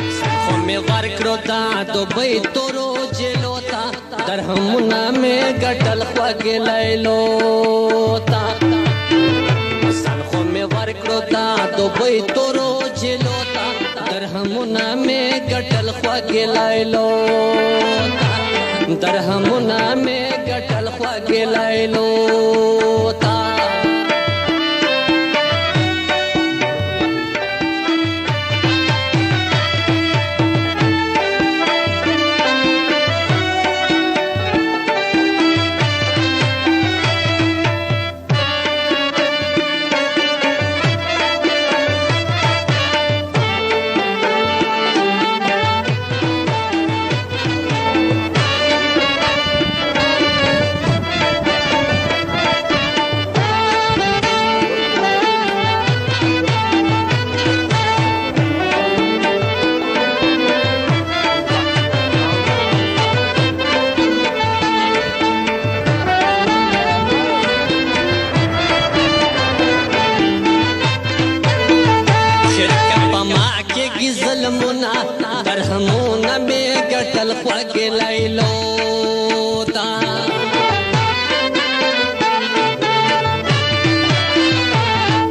खो में वार क्रोता तो बई तोरो जेलोता दरहमुना में गटल ख्वागे लैलोता सनखो में वार क्रोता तो बई तोरो जेलोता दरहमुना में गटल ख्वागे लैलोता दरहमुना में गटल ख्वागे लैलोता ज़ल्मुना दरहमुना में गटल ख्वागे लैलोता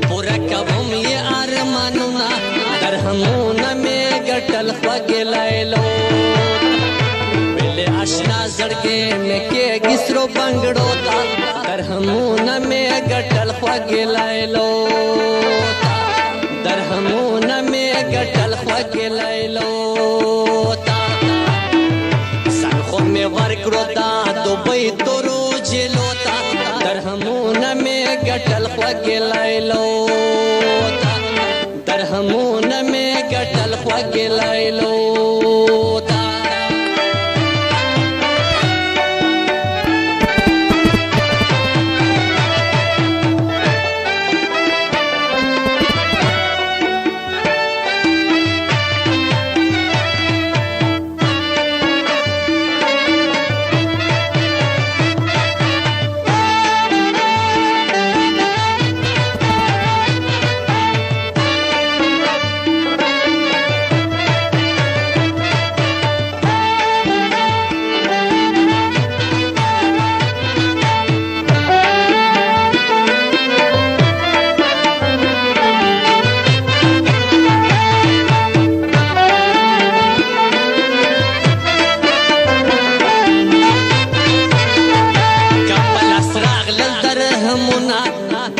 पूरा कबम ये अरमानुना दरहमुना में गटल ख्वागे लैलोता पहले आशना जड़के में के गिसरो बंगड़ोता दरहमुना में गटल ख्वागे लैलोता दरहमुना में गटल ख्वागे लैलोता सनखो में वार क्रोता तो बई तोरो जेलोता दरहमुना में गटल ख्वागे लैलोता दरहमुना में गटल ख्वागे लैलोता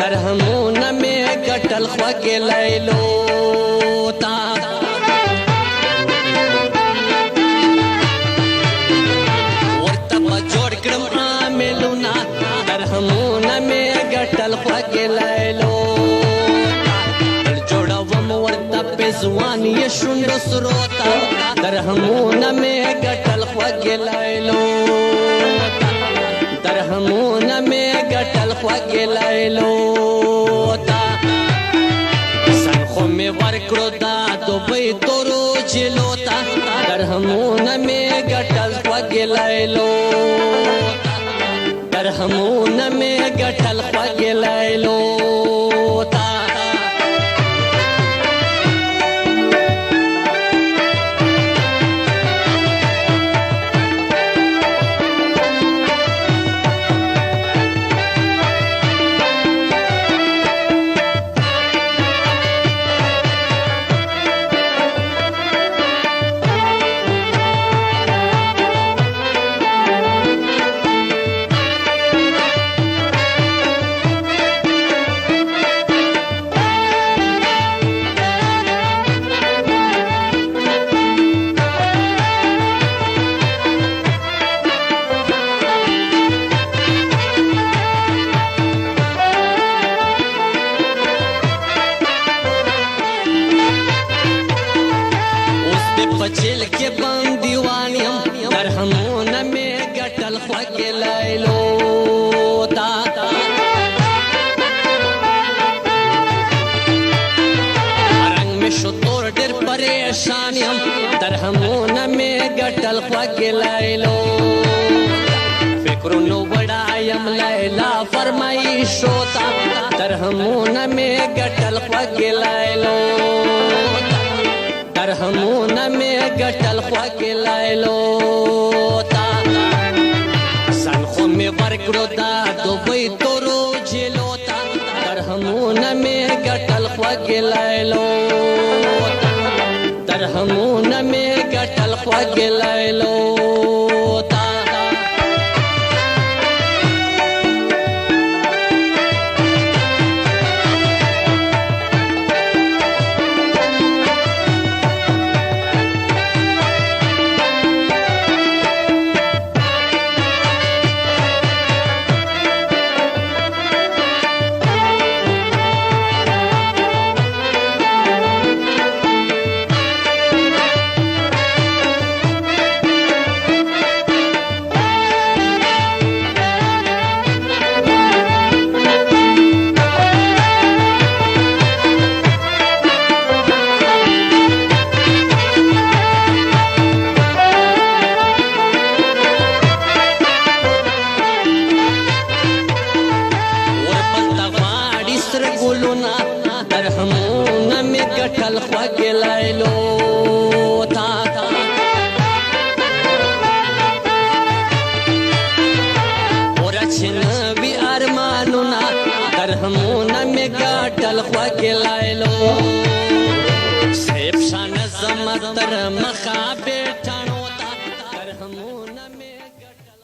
दरहमुना में गटल ख्वागे लैलोता वर्तब जोड़ क्रम आमेलुना दरहमुना में गटल ख्वागे लैलोता जोड़वम वर्तब पे जुआन ये शुंडो सुरोता दरहमुना में गटल ख्वागे लैलोता दरहमुना में गटल ख्वागे लैलोता सनखो में वार क्रोता तो बई तोरो जेलोता दरहमुना में गटल ख्वागे लैलोता दरहमुना में गटल ख्वागे लैलोता जेल के बंदीवानियम दरहमुना में गटल ख्वागे लैलोता रंग में शुतोर डर परेशानियम दरहमुना में गटल ख्वागे लैलोता फिक्र नो बड़ायम लैला फरमाइशोता दरहमुना में गटल ख्वागे लैलोता درهمونه مې ګټل خوږې لیلو ته ځان خو مې ورکړو دا دوبۍ تورو جیلو ته درهمونه مې ګټل خوږې لیلو ته درهمونه مې ګټل خوږې لیلو ته درهمونه مې ګټل خوږې لیلو ته اوره چې نه وي ارمانونه درهمونه مې ګټل خوږې لیلو صاحب شانه زما تر مخه بېټانو ته درهمونه مې ګټل